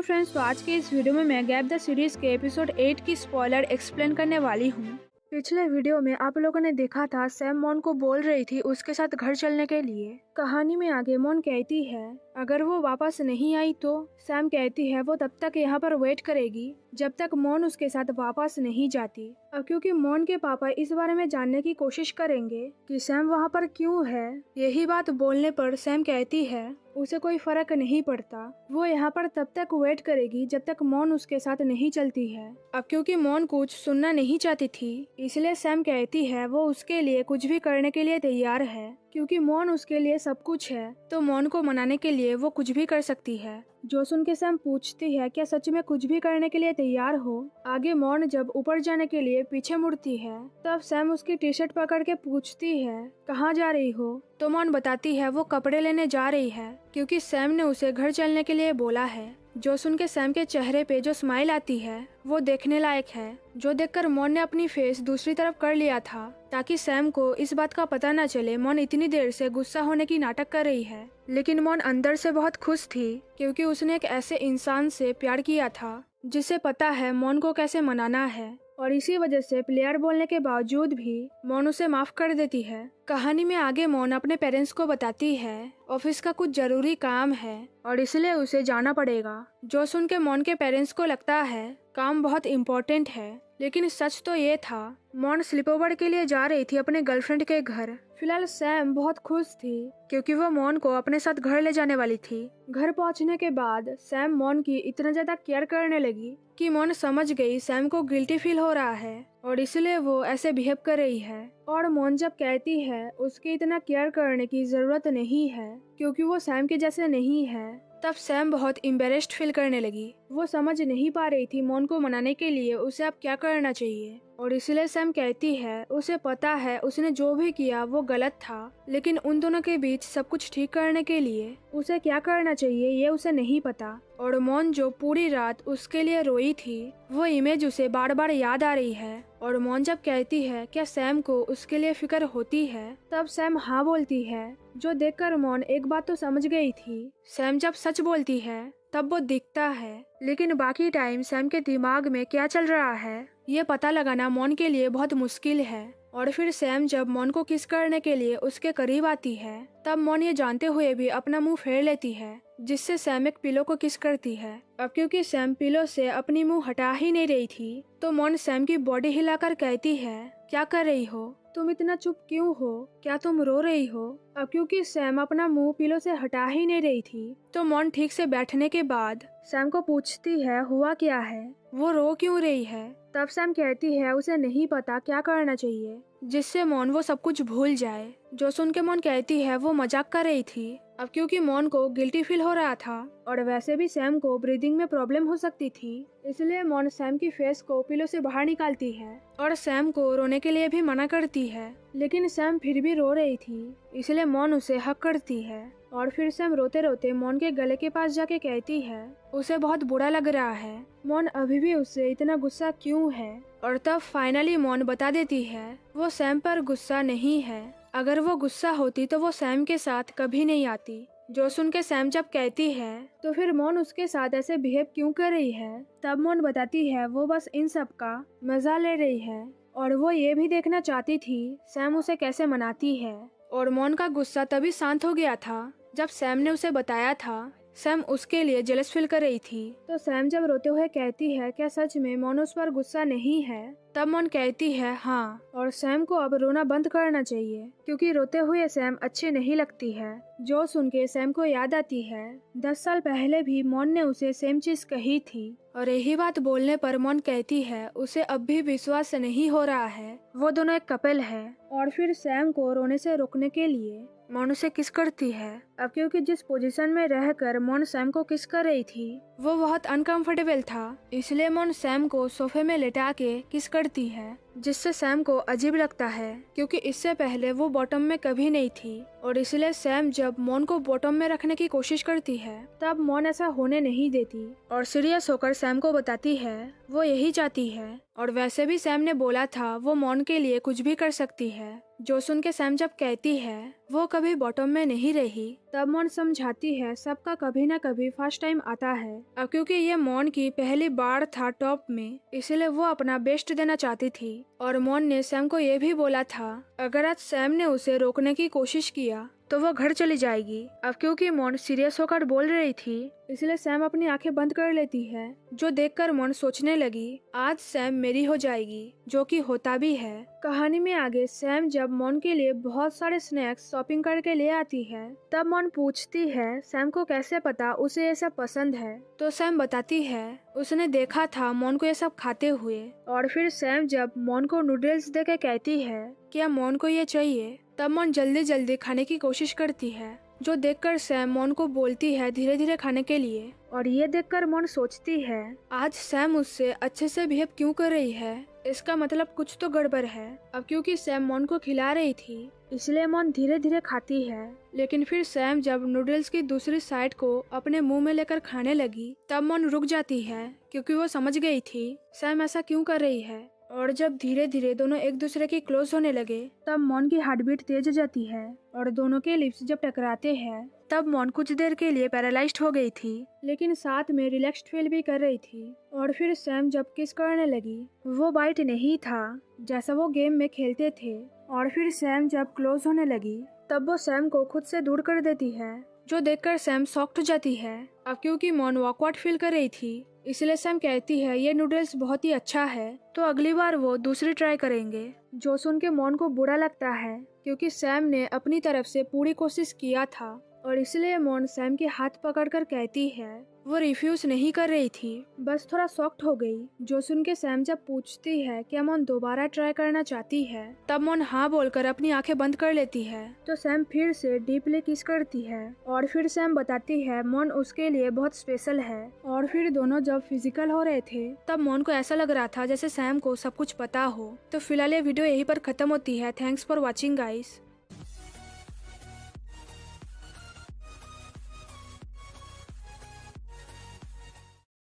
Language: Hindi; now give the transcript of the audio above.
फ्रेंड्स, तो आज के इस वीडियो में मैं गैप द सीरीज के एपिसोड 8 की स्पॉइलर एक्सप्लेन करने वाली हूँ। पिछले वीडियो में आप लोगों ने देखा था सैम मॉन को बोल रही थी उसके साथ घर चलने के लिए। कहानी में आगे मॉन कहती है अगर वो वापस नहीं आई तो सैम कहती है वो तब तक यहाँ पर वेट करेगी जब तक मॉन उसके साथ वापस नहीं जाती। अब क्योंकि मॉन के पापा इस बारे में जानने की कोशिश करेंगे कि सैम वहाँ पर क्यों है, यही बात बोलने पर सैम कहती है उसे कोई फर्क नहीं पड़ता, वो यहाँ पर तब तक वेट करेगी जब तक मॉन उसके साथ नहीं चलती है। अब क्योंकि मॉन कुछ सुनना नहीं चाहती थी इसलिए सैम कहती है वो उसके लिए कुछ भी करने के लिए तैयार है, क्योंकि मॉन उसके लिए सब कुछ है तो मॉन को मनाने के लिए वो कुछ भी कर सकती है। जो सुन के सैम पूछती है क्या सच में कुछ भी करने के लिए तैयार हो। आगे मॉन जब ऊपर जाने के लिए पीछे मुड़ती है तब सैम उसकी टी शर्ट पकड़ के पूछती है कहाँ जा रही हो, तो मॉन बताती है वो कपड़े लेने जा रही है क्योंकि सैम ने उसे घर चलने के लिए बोला है। जो सुन के सैम के चेहरे पे जो स्माइल आती है वो देखने लायक है, जो देखकर मॉन ने अपनी फेस दूसरी तरफ कर लिया था ताकि सैम को इस बात का पता न चले मॉन इतनी देर से गुस्सा होने की नाटक कर रही है। लेकिन मॉन अंदर से बहुत खुश थी क्योंकि उसने एक ऐसे इंसान से प्यार किया था जिसे पता है मॉन को कैसे मनाना है, और इसी वजह से प्लेयर बोलने के बावजूद भी मॉन उसे माफ कर देती है। कहानी में आगे मॉन अपने पेरेंट्स को बताती है ऑफिस का कुछ जरूरी काम है और इसलिए उसे जाना पड़ेगा। जो सुन के मॉन के पेरेंट्स को लगता है काम बहुत इम्पोर्टेंट है, लेकिन सच तो ये था मॉन स्लीपओवर के लिए जा रही थी अपने गर्लफ्रेंड के घर। फिलहाल सैम बहुत खुश थी क्योंकि वो मॉन को अपने साथ घर ले जाने वाली थी। घर पहुंचने के बाद सैम मॉन की इतना ज्यादा केयर करने लगी कि मॉन समझ गई सैम को गिल्टी फील हो रहा है और इसलिए वो ऐसे बिहेव कर रही है। और मॉन जब कहती है उसके इतना केयर करने की जरूरत नहीं है क्योंकि वो सैम के जैसे नहीं है, तब सैम बहुत एम्बैरेस्ड फील करने लगी। वो समझ नहीं पा रही थी मॉन को मनाने के लिए उसे अब क्या करना चाहिए, और इसलिए सैम कहती है उसे पता है उसने जो भी किया वो गलत था, लेकिन उन दोनों के बीच सब कुछ ठीक करने के लिए उसे क्या करना चाहिए ये उसे नहीं पता। और मॉन जो पूरी रात उसके लिए रोई थी वो इमेज उसे बार बार याद आ रही है। और मॉन जब कहती है क्या सैम को उसके लिए फिक्र होती है, तब सैम हाँ बोलती है, जो देखकर मॉन एक बात तो समझ गई थी सैम जब सच बोलती है तब वो दिखता है, लेकिन बाकी टाइम सैम के दिमाग में क्या चल रहा है ये पता लगाना मॉन के लिए बहुत मुश्किल है। और फिर सैम जब मॉन को किस करने के लिए उसके करीब आती है तब मॉन ये जानते हुए भी अपना मुंह फेर लेती है, जिससे सैम एक पिलो को किस करती है। अब क्योंकि सैम पिलो से अपनी मुंह हटा ही नहीं रही थी तो मॉन सैम की बॉडी हिलाकर कहती है क्या कर रही हो, तुम इतना चुप क्यों हो, क्या तुम रो रही हो। अब क्योंकि सैम अपना मुंह पिलो से हटा ही नहीं रही थी तो मॉन ठीक से बैठने के बाद सैम को पूछती है हुआ क्या है, वो रो क्यों रही है। तब सैम कहती है उसे नहीं पता क्या करना चाहिए, जिससे मॉन वो सब कुछ भूल जाए। जो सुन के मॉन कहती है वो मजाक कर रही थी। अब क्योंकि मॉन को गिल्टी फील हो रहा था और वैसे भी सैम को ब्रीदिंग में प्रॉब्लम हो सकती थी, इसलिए मॉन सैम की फेस को पिलो से बाहर निकालती है और सैम को रोने के लिए भी मना करती है, लेकिन सैम फिर भी रो रही थी इसलिए मॉन उसे हक करती है। और फिर सैम रोते रोते मॉन के गले के पास जाके कहती है उसे बहुत बुरा लग रहा है, मॉन अभी भी उससे इतना गुस्सा क्यों है। और तब फाइनली मॉन बता देती है वो सैम पर गुस्सा नहीं है, अगर वो गुस्सा होती तो वो सैम के साथ कभी नहीं आती। जो सुन के सैम जब कहती है तो फिर मॉन उसके साथ ऐसे बिहेव क्यों कर रही है, तब मॉन बताती है वो बस इन सब का मजा ले रही है और वो ये भी देखना चाहती थी सैम उसे कैसे मनाती है। और मॉन का गुस्सा तभी शांत हो गया था जब सैम ने उसे बताया था सैम उसके लिए जेलस फील कर रही थी। तो सैम जब रोते हुए कहती है क्या सच में मॉन उस पर गुस्सा नहीं है, तब मॉन कहती है हाँ, और सैम को अब रोना बंद करना चाहिए क्योंकि रोते हुए सैम अच्छी नहीं लगती है। जो सुन के सैम को याद आती है 10 साल पहले भी मॉन ने उसे सेम चीज कही थी, और यही बात बोलने पर मॉन कहती है उसे अब भी विश्वास नहीं हो रहा है वो दोनों एक कपल है। और फिर सैम को रोने से रोकने के लिए मॉन उसे किस करती है। अब क्योंकि जिस पोजीशन में रहकर मॉन सैम को किस कर रही थी वो बहुत अनकंफर्टेबल था, इसलिए मॉन सैम को सोफे में लेटा के किस करती है। जिससे सैम को अजीब लगता है क्योंकि इससे पहले वो बॉटम में कभी नहीं थी और इसलिए सैम जब मॉन को बॉटम में रखने की कोशिश करती है तब मॉन ऐसा होने नहीं देती और सीरियस होकर सैम को बताती है वो यही चाहती है और वैसे भी सैम ने बोला था वो मॉन के लिए कुछ भी कर सकती है। जो सुन के सैम जब कहती है वो कभी बॉटम में नहीं रही तब मॉन समझाती है सबका कभी न कभी फर्स्ट टाइम आता है। अब क्योंकि ये मॉन की पहली बार था टॉप में इसलिए वो अपना बेस्ट देना चाहती थी और मॉन ने सैम को ये भी बोला था अगर आज सैम ने उसे रोकने की कोशिश किया तो वो घर चली जाएगी। अब क्योंकि मॉन सीरियस होकर बोल रही थी इसलिए सैम अपनी आंखें बंद कर लेती है जो देखकर मॉन सोचने लगी आज सैम मेरी हो जाएगी जो कि होता भी है। कहानी में आगे सैम जब मॉन के लिए बहुत सारे स्नैक्स शॉपिंग करके ले आती है तब मॉन पूछती है सैम को कैसे पता उसे ये सब पसंद है तो सैम बताती है उसने देखा था मॉन को ये सब खाते हुए। और फिर सैम जब मॉन को नूडल्स देके कहती है क्या मॉन को ये चाहिए तब मॉन जल्दी जल्दी खाने की कोशिश करती है जो देखकर सैम मॉन को बोलती है धीरे धीरे खाने के लिए और ये देखकर मॉन सोचती है आज सैम उससे अच्छे से बिहेव क्यों कर रही है इसका मतलब कुछ तो गड़बड़ है। अब क्योंकि सैम मॉन को खिला रही थी इसलिए मॉन धीरे धीरे खाती है लेकिन फिर सैम जब नूडल्स की दूसरी साइड को अपने मुंह में लेकर खाने लगी तब मॉन रुक जाती है क्योंकि वो समझ गई थी सैम ऐसा क्यों कर रही है। और जब धीरे धीरे दोनों एक दूसरे के क्लोज होने लगे तब मॉन की हार्ट बीट तेज हो जाती है और दोनों के लिप्स जब टकराते हैं तब मॉन कुछ देर के लिए पैरालाइज्ड हो गई थी लेकिन साथ में रिलैक्स्ड फील भी कर रही थी। और फिर सैम जब किस करने लगी वो बाइट नहीं था जैसा वो गेम में खेलते थे और फिर सैम जब क्लोज होने लगी तब वो सैम को खुद से दूर कर देती है जो देखकर सैम शॉक्ड हो जाती है। अब क्योंकि मॉन ऑकवर्ड फील कर रही थी इसलिए सैम कहती है ये नूडल्स बहुत ही अच्छा है तो अगली बार वो दूसरी ट्राई करेंगे। जो सुन के मॉन को बुरा लगता है क्योंकि सैम ने अपनी तरफ से पूरी कोशिश किया था और इसलिए मॉन सैम के हाथ पकड़कर कहती है वो रिफ्यूज नहीं कर रही थी बस थोड़ा शॉक्ड हो गई। जो सुन के सैम जब पूछती है क्या मॉन दोबारा ट्राई करना चाहती है तब मॉन हाँ बोलकर अपनी आंखें बंद कर लेती है तो सैम फिर से डीपली किस करती है और फिर सैम बताती है मॉन उसके लिए बहुत स्पेशल है। और फिर दोनों जब फिजिकल हो रहे थे तब मॉन को ऐसा लग रहा था जैसे सैम को सब कुछ पता हो। तो फिलहाल ये वीडियो यहीं पर खत्म होती है। Thanks for watching guys.